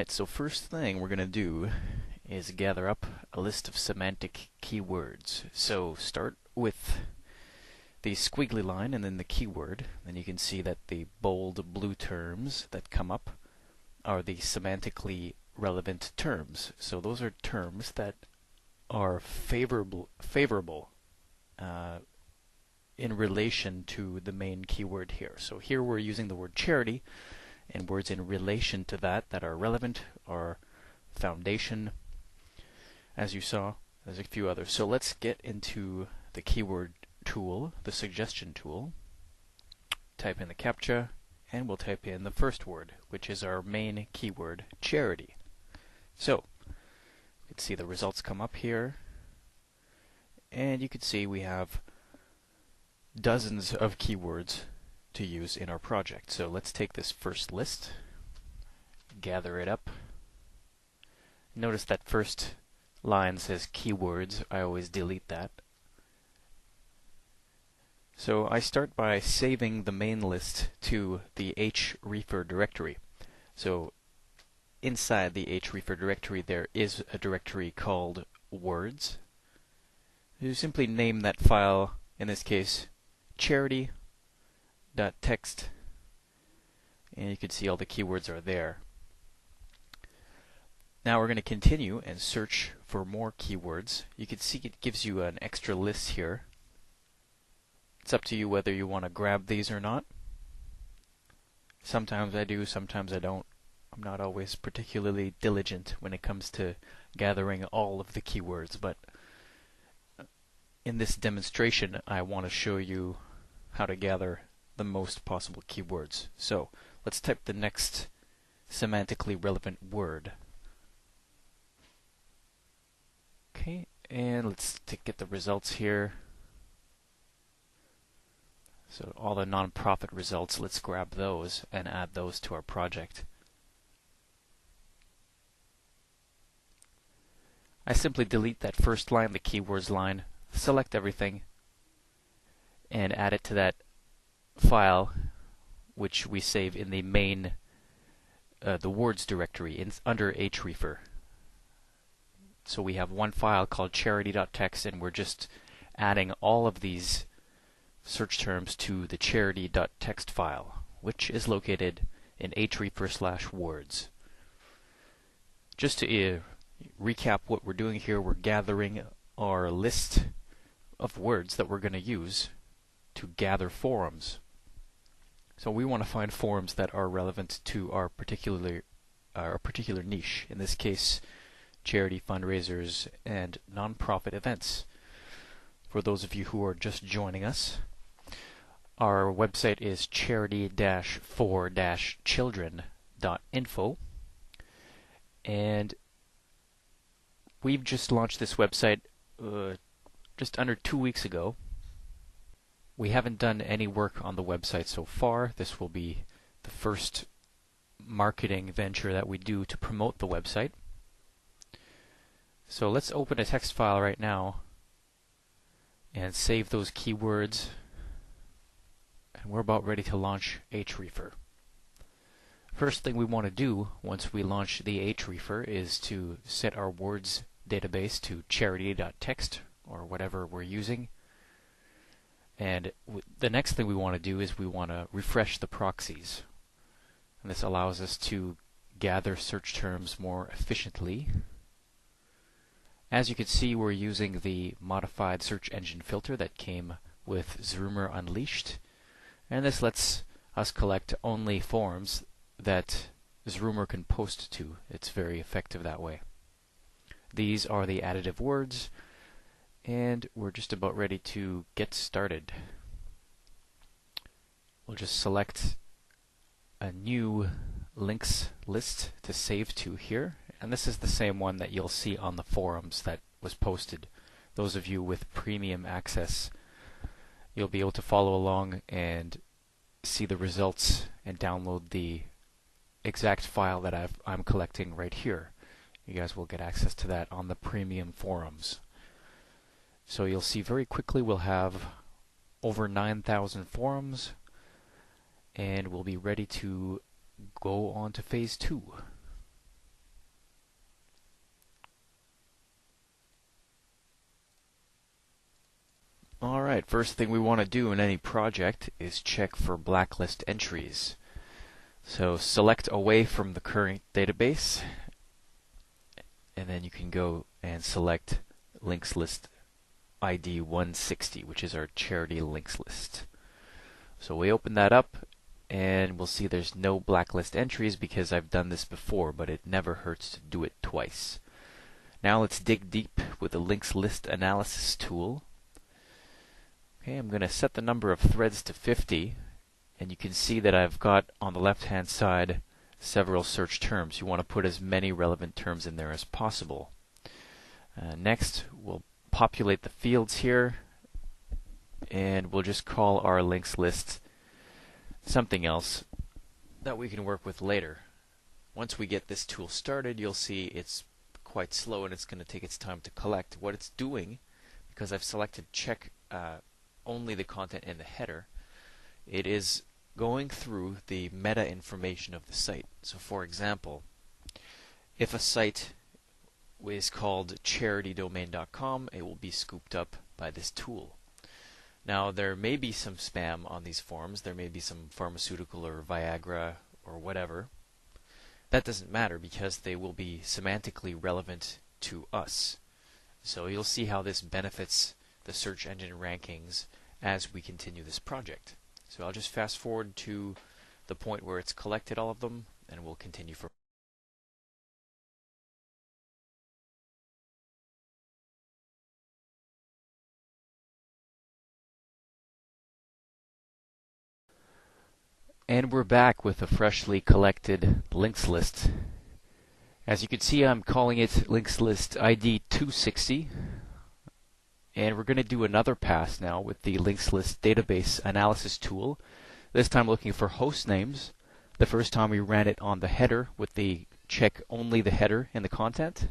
Alright, so first thing we're going to do is gather up a list of semantic keywords. So start with the squiggly line and then the keyword. Then you can see that the bold blue terms that come up are the semantically relevant terms. So those are terms that are favorable in relation to the main keyword here. So here we're using the word charity, and words in relation to that are relevant are foundation. As you saw, there's a few others. So let's get into the keyword tool, the suggestion tool. Type in the captcha, and we'll type in the first word, which is our main keyword, charity. So you can see the results come up here, and you can see we have dozens of keywords to use in our project. So let's take this first list, gather it up. Notice that first line says keywords. I always delete that. So I start by saving the main list to the Xrumer directory. So inside the Xrumer directory there is a directory called words. You simply name that file, in this case, charity.txt, and you can see all the keywords are there. Now we're going to continue and search for more keywords. You can see it gives you an extra list here. It's up to you whether you want to grab these or not. Sometimes I do, sometimes I don't. I'm not always particularly diligent when it comes to gathering all of the keywords, but in this demonstration I want to show you how to gather the most possible keywords. So let's type the next semantically relevant word. Okay, and let's get the results here. So all the non-profit results, let's grab those and add those to our project. I simply delete that first line, the keywords line, select everything, and add it to that file which we save in the main the words directory under Xrumer. So we have one file called charity.txt, and we're just adding all of these search terms to the charity.txt file, which is located in Xrumer/words. Just to recap what we're doing here, we're gathering our list of words that we're going to use to gather forums. So we want to find forums that are relevant to our particular niche. In this case, charity fundraisers and non-profit events. For those of you who are just joining us, our website is charity-for-children.info, and we've just launched this website just under 2 weeks ago. We haven't done any work on the website so far. This will be the first marketing venture that we do to promote the website. So let's open a text file right now and save those keywords, and we're about ready to launch Xrumer. First thing we want to do once we launch the Xrumer is to set our words database to charity.txt or whatever we're using. And the next thing we want to do is we want to refresh the proxies. And this allows us to gather search terms more efficiently. As you can see, we're using the modified search engine filter that came with Xrumer Unleashed. And this lets us collect only forums that Xrumer can post to. It's very effective that way. These are the additive words, and we're just about ready to get started. We'll just select a new links list to save to here, and this is the same one that you'll see on the forums that was posted. Those of you with premium access, you'll be able to follow along and see the results and download the exact file that I'm collecting right here. You guys will get access to that on the premium forums. So you'll see very quickly we'll have over 9,000 forums, and we'll be ready to go on to phase 2. Alright, first thing we want to do in any project is check for blacklist entries. So select away from the current database, and then you can go and select links list ID 160, which is our charity links list. So we open that up, and we'll see there's no blacklist entries because I've done this before, but it never hurts to do it twice. Now let's dig deep with the links list analysis tool. Okay, I'm going to set the number of threads to 50, and you can see that I've got on the left-hand side several search terms. You want to put as many relevant terms in there as possible. Next, we'll populate the fields here, and we'll just call our links list something else that we can work with later. Once we get this tool started, you'll see it's quite slow and it's going to take its time to collect. What it's doing, because I've selected check only the content in the header, it is going through the meta information of the site. So for example, if a site is called charitydomain.com, it will be scooped up by this tool. Now there may be some spam on these forums, there may be some pharmaceutical or Viagra or whatever. That doesn't matter because they will be semantically relevant to us. So you'll see how this benefits the search engine rankings as we continue this project. So I'll just fast forward to the point where it's collected all of them, and we'll continue from. And we're back with a freshly collected links list. As you can see, I'm calling it links list ID 260. And we're going to do another pass now with the links list database analysis tool. This time looking for host names. The first time we ran it on the header with the check only the header in the content.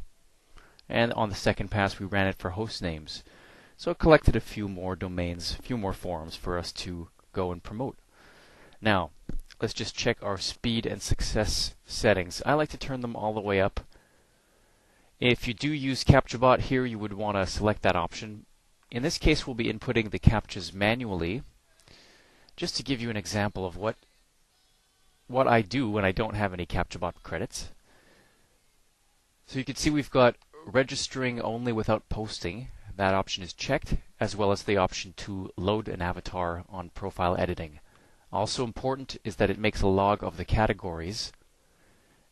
And on the second pass we ran it for host names. So it collected a few more domains, a few more forums for us to go and promote. Now, let's just check our speed and success settings. I like to turn them all the way up. If you do use CaptchaBot here, you would want to select that option. In this case, we'll be inputting the captchas manually. Just to give you an example of what I do when I don't have any CaptchaBot credits. So you can see we've got registering only without posting. That option is checked, as well as the option to load an avatar on profile editing. Also important is that it makes a log of the categories,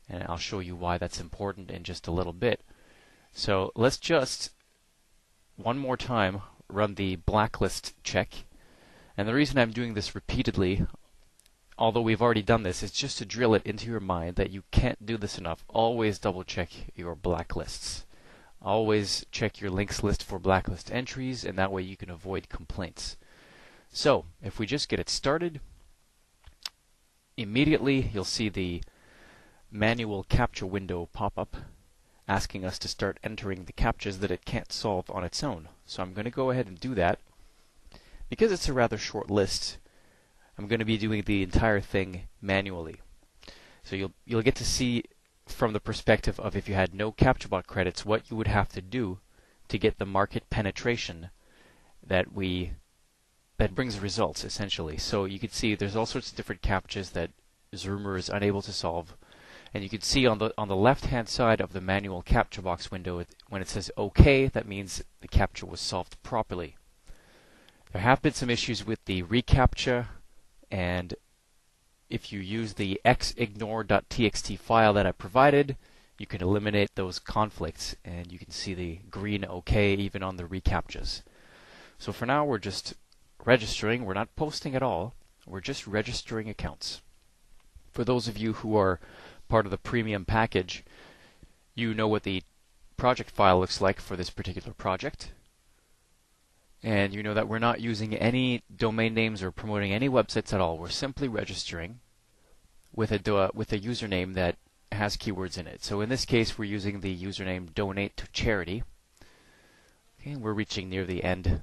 and I'll show you why that's important in just a little bit. So let's just, one more time, run the blacklist check. And the reason I'm doing this repeatedly, although we've already done this, is just to drill it into your mind that you can't do this enough. Always double check your blacklists. Always check your links list for blacklist entries, and that way you can avoid complaints. So, if we just get it started, immediately you'll see the manual captcha window pop up, asking us to start entering the captchas that it can't solve on its own. So I'm going to go ahead and do that. Because it's a rather short list, I'm going to be doing the entire thing manually. So you'll get to see from the perspective of if you had no CaptchaBot credits, what you would have to do to get the market penetration that brings results, essentially. So you can see there's all sorts of different captchas that Xrumer is unable to solve. And you can see on the left-hand side of the manual captcha box window, when it says OK, that means the captcha was solved properly. There have been some issues with the reCAPTCHA, and if you use the xignore.txt file that I provided, you can eliminate those conflicts, and you can see the green OK even on the reCAPTCHAs. So for now, we're just registering. We're not posting at all. We're just registering accounts. For those of you who are part of the premium package, you know what the project file looks like for this particular project. And you know that we're not using any domain names or promoting any websites at all. We're simply registering with a username that has keywords in it. So in this case, we're using the username donate to charity. Okay, we're reaching near the end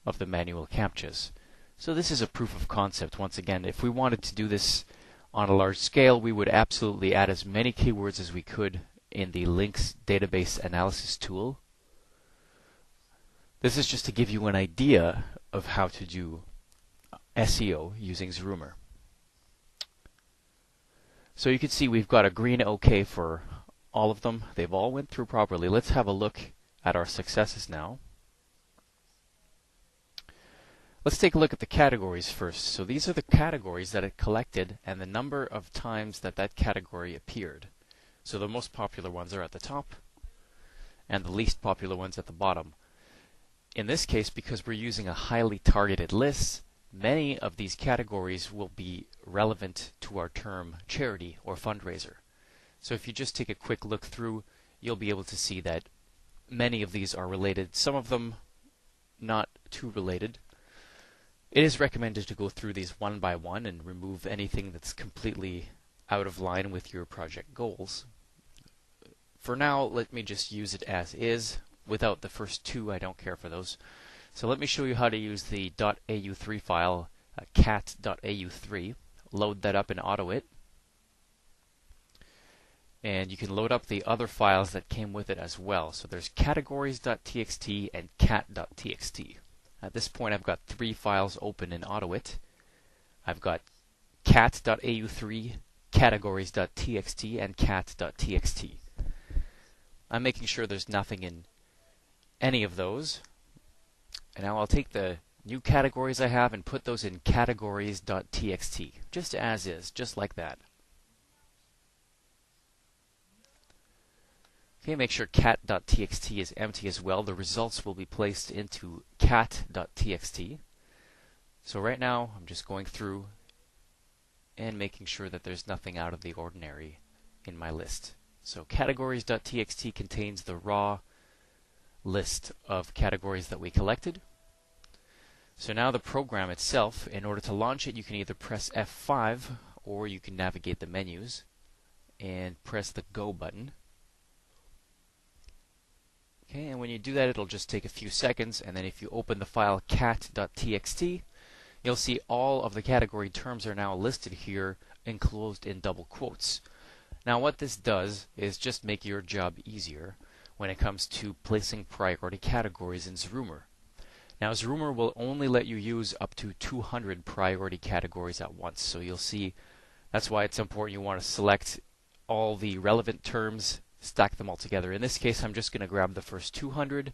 of the manual captchas. So this is a proof of concept. Once again, if we wanted to do this on a large scale, we would absolutely add as many keywords as we could in the links database analysis tool. This is just to give you an idea of how to do SEO using Xrumer. So you can see we've got a green OK for all of them. They've all went through properly. Let's have a look at our successes now. Let's take a look at the categories first. So these are the categories that it collected and the number of times that that category appeared. So the most popular ones are at the top and the least popular ones at the bottom. In this case, because we're using a highly targeted list, many of these categories will be relevant to our term charity or fundraiser. So if you just take a quick look through, you'll be able to see that many of these are related, some of them not too related. It is recommended to go through these one by one and remove anything that's completely out of line with your project goals. For now, let me just use it as is. Without the first two, I don't care for those. So let me show you how to use the .au3 file, cat.au3. Load that up in AutoIt. And you can load up the other files that came with it as well. So there's categories.txt and cat.txt. At this point, I've got 3 files open in AutoIt. I've got cat.au3, categories.txt, and cat.txt. I'm making sure there's nothing in any of those. And now I'll take the new categories I have and put those in categories.txt, just as is, just like that. Okay, make sure cat.txt is empty as well. The results will be placed into cat.txt. So right now, I'm just going through and making sure that there's nothing out of the ordinary in my list. So categories.txt contains the raw list of categories that we collected. So now the program itself, in order to launch it, you can either press F5 or you can navigate the menus and press the Go button. Okay, and when you do that, it'll just take a few seconds, and then if you open the file cat.txt, you'll see all of the category terms are now listed here, enclosed in double quotes. Now what this does is just make your job easier when it comes to placing priority categories in Xrumer. Now Xrumer will only let you use up to 200 priority categories at once, so you'll see that's why it's important you want to select all the relevant terms, stack them all together. In this case, I'm just going to grab the first 200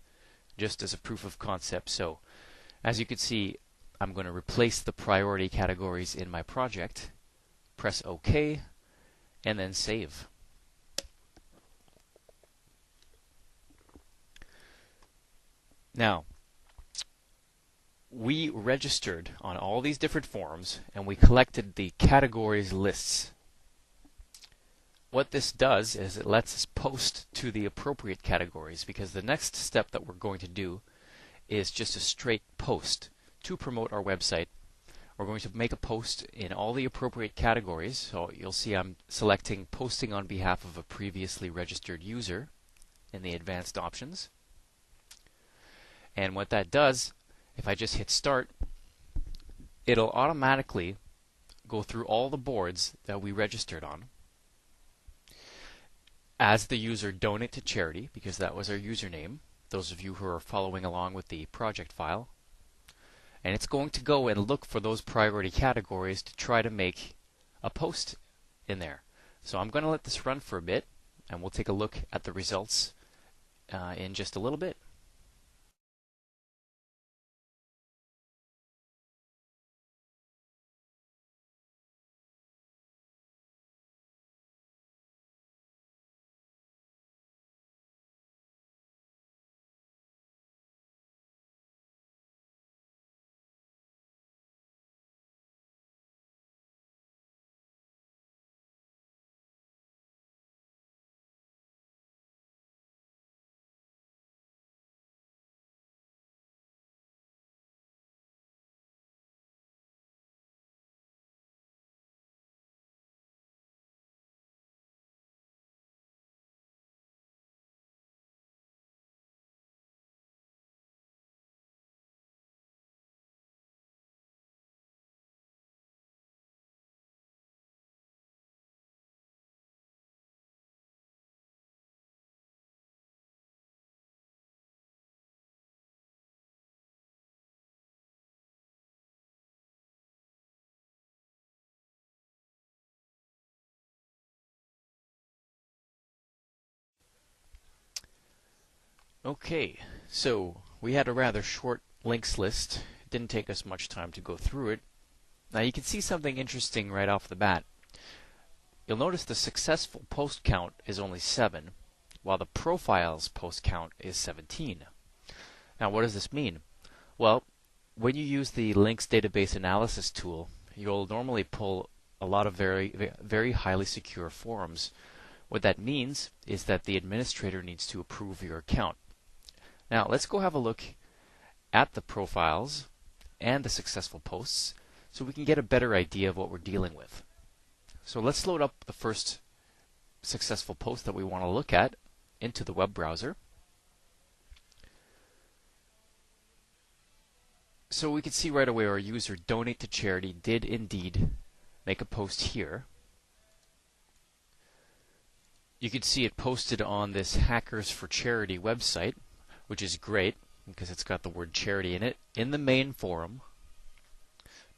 just as a proof of concept. So as you can see, I'm going to replace the priority categories in my project, press OK, and then save. Now, we registered on all these different forums and we collected the categories lists. What this does is it lets us post to the appropriate categories, because the next step that we're going to do is just a straight post to promote our website. We're going to make a post in all the appropriate categories. So you'll see I'm selecting posting on behalf of a previously registered user in the advanced options. And what that does, if I just hit start, it'll automatically go through all the boards that we registered on as the user donate to charity, because that was our username, those of you who are following along with the project file. And it's going to go and look for those priority categories to try to make a post in there. So I'm going to let this run for a bit, and we'll take a look at the results in just a little bit. Okay, so we had a rather short links list. It didn't take us much time to go through it. Now you can see something interesting right off the bat. You'll notice the successful post count is only 7, while the profiles post count is 17. Now what does this mean? Well, when you use the links database analysis tool, you'll normally pull a lot of very highly secure forms. What that means is that the administrator needs to approve your account. Now let's go have a look at the profiles and the successful posts so we can get a better idea of what we're dealing with. So let's load up the first successful post that we want to look at into the web browser. So we can see right away our user Donate to Charity did indeed make a post here. You can see it posted on this Hackers for Charity website, which is great because it's got the word charity in it, in the main forum.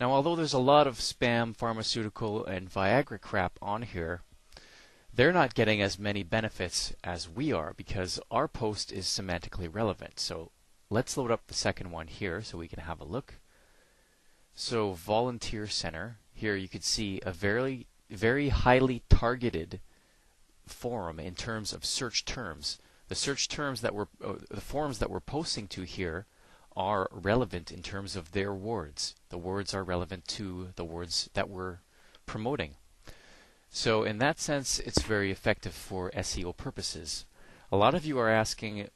Now, although there's a lot of spam, pharmaceutical, and Viagra crap on here, they're not getting as many benefits as we are because our post is semantically relevant. So let's load up the second one here so we can have a look. So Volunteer Center, here you can see a very highly targeted forum in terms of search terms. The search terms that the forums that we're posting to here are relevant in terms of their words. The words are relevant to the words that we're promoting. So in that sense, it's very effective for SEO purposes. A lot of you are asking,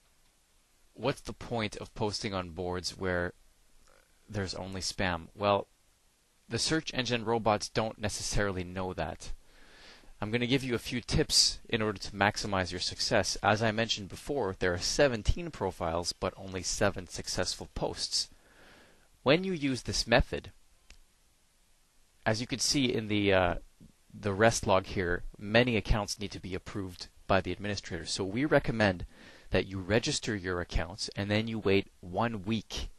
what's the point of posting on boards where there's only spam? Well, the search engine robots don't necessarily know that. I'm going to give you a few tips in order to maximize your success. As I mentioned before, there are 17 profiles, but only 7 successful posts. When you use this method, as you can see in the rest log here, many accounts need to be approved by the administrator. So we recommend that you register your accounts and then you wait 1 week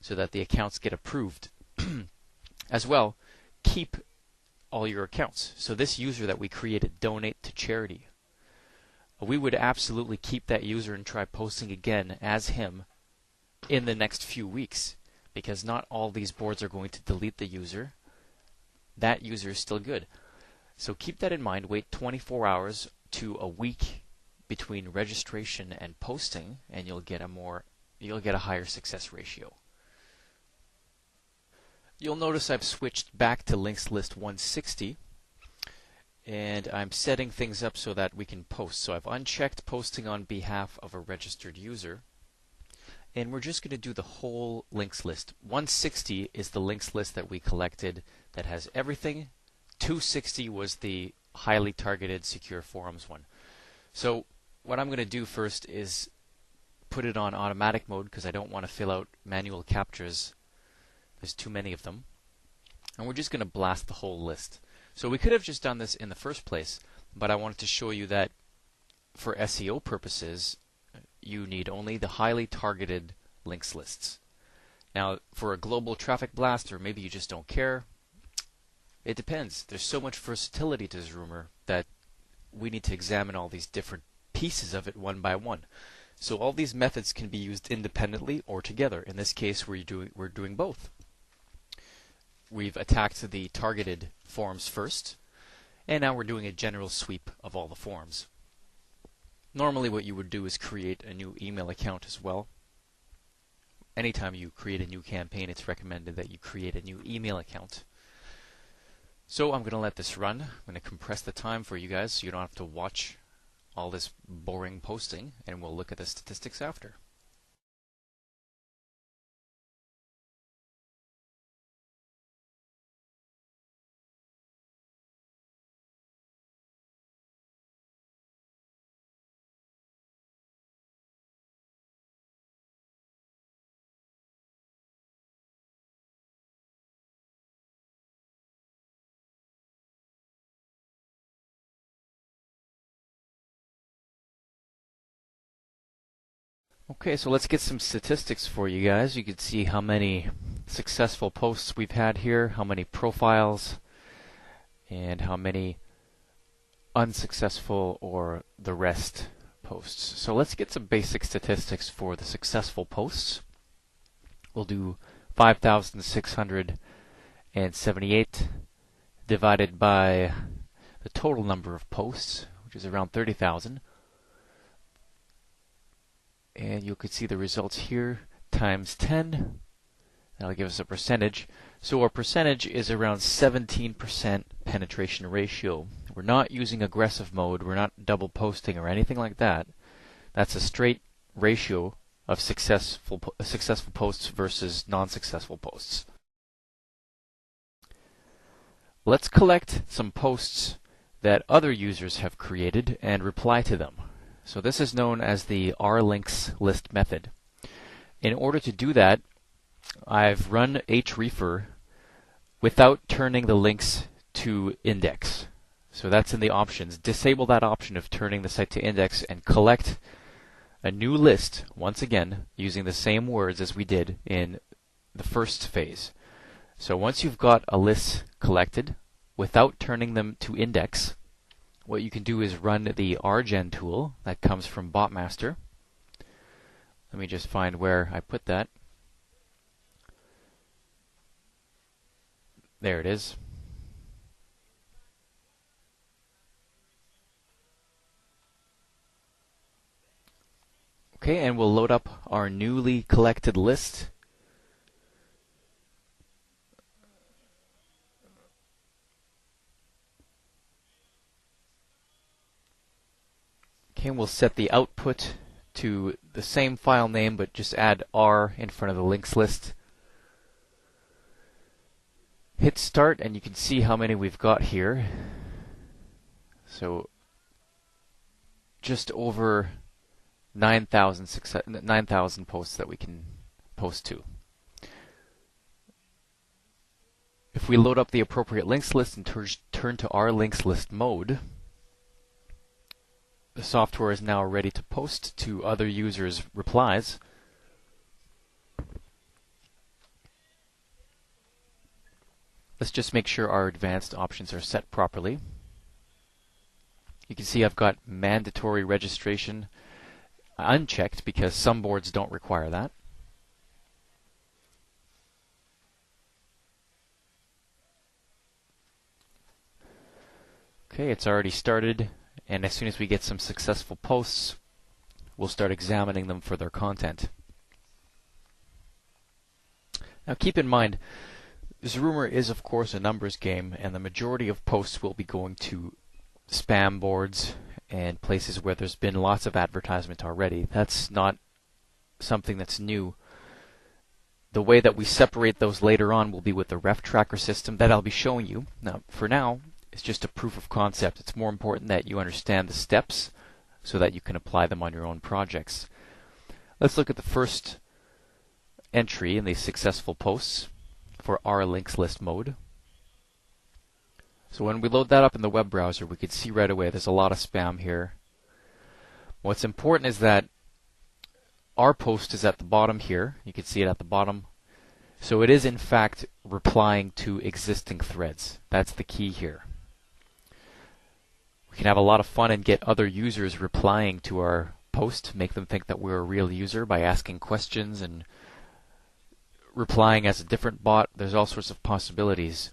so that the accounts get approved. As well, keep all your accounts. So this user that we created, Donate to Charity, we would absolutely keep that user and try posting again as him in the next few weeks, because not all these boards are going to delete the user. That user is still good. So keep that in mind. Wait 24 hours to a week between registration and posting, and you'll get a higher success ratio. You'll notice I've switched back to links list 160, and I'm setting things up so that we can post. So I've unchecked posting on behalf of a registered user, and we're just going to do the whole links list. 160 is the links list that we collected that has everything. 260 was the highly targeted secure forums one. So what I'm going to do first is put it on automatic mode because I don't want to fill out manual captchas. There's too many of them. And we're just going to blast the whole list. So we could have just done this in the first place, but I wanted to show you that for SEO purposes, you need only the highly targeted links lists. Now, for a global traffic blast, or maybe you just don't care, it depends. There's so much versatility to Xrumer that we need to examine all these different pieces of it one by one. So all these methods can be used independently or together. In this case, we're doing both. We've attacked the targeted forms first, and now we're doing a general sweep of all the forms. Normally what you would do is create a new email account as well. Anytime you create a new campaign, it's recommended that you create a new email account. So I'm going to let this run. I'm going to compress the time for you guys so you don't have to watch all this boring posting, and we'll look at the statistics after. Okay, so let's get some statistics for you guys. You can see how many successful posts we've had here, how many profiles, and how many unsuccessful or the rest posts. So let's get some basic statistics for the successful posts. We'll do 5,678 divided by the total number of posts, which is around 30,000. And you can see the results here, times 10. That'll give us a percentage. So our percentage is around 17% penetration ratio. We're not using aggressive mode, we're not double posting or anything like that. That's a straight ratio of successful posts versus non-successful posts. Let's collect some posts that other users have created and reply to them. So this is known as the rlinks list method. In order to do that, I've run hrefr without turning the links to index. So that's in the options. Disable that option of turning the site to index and collect a new list, once again, using the same words as we did in the first phase. So once you've got a list collected without turning them to index, what you can do is run the rgen tool that comes from Botmaster. Let me just find where I put that. There it is. Okay, and we'll load up our newly collected list. Okay, we'll set the output to the same file name, but just add R in front of the links list. Hit start, and you can see how many we've got here. So just over 9,000 posts that we can post to. If we load up the appropriate links list and turn to our links list mode, the software is now ready to post to other users' replies. Let's just make sure our advanced options are set properly. You can see I've got mandatory registration unchecked because some boards don't require that. Okay, it's already started, and as soon as we get some successful posts, we'll start examining them for their content. Now keep in mind, Xrumer is of course a numbers game, and the majority of posts will be going to spam boards and places where there's been lots of advertisement already. That's not something that's new. The way that we separate those later on will be with the ref tracker system that I'll be showing you. Now, for now, it's just a proof of concept. It's more important that you understand the steps so that you can apply them on your own projects. Let's look at the first entry in the successful posts for our links list mode. So when we load that up in the web browser, we can see right away there's a lot of spam here. What's important is that our post is at the bottom here. You can see it at the bottom. So it is in fact replying to existing threads. That's the key here. We can have a lot of fun and get other users replying to our post, make them think that we're a real user by asking questions and replying as a different bot. There's all sorts of possibilities.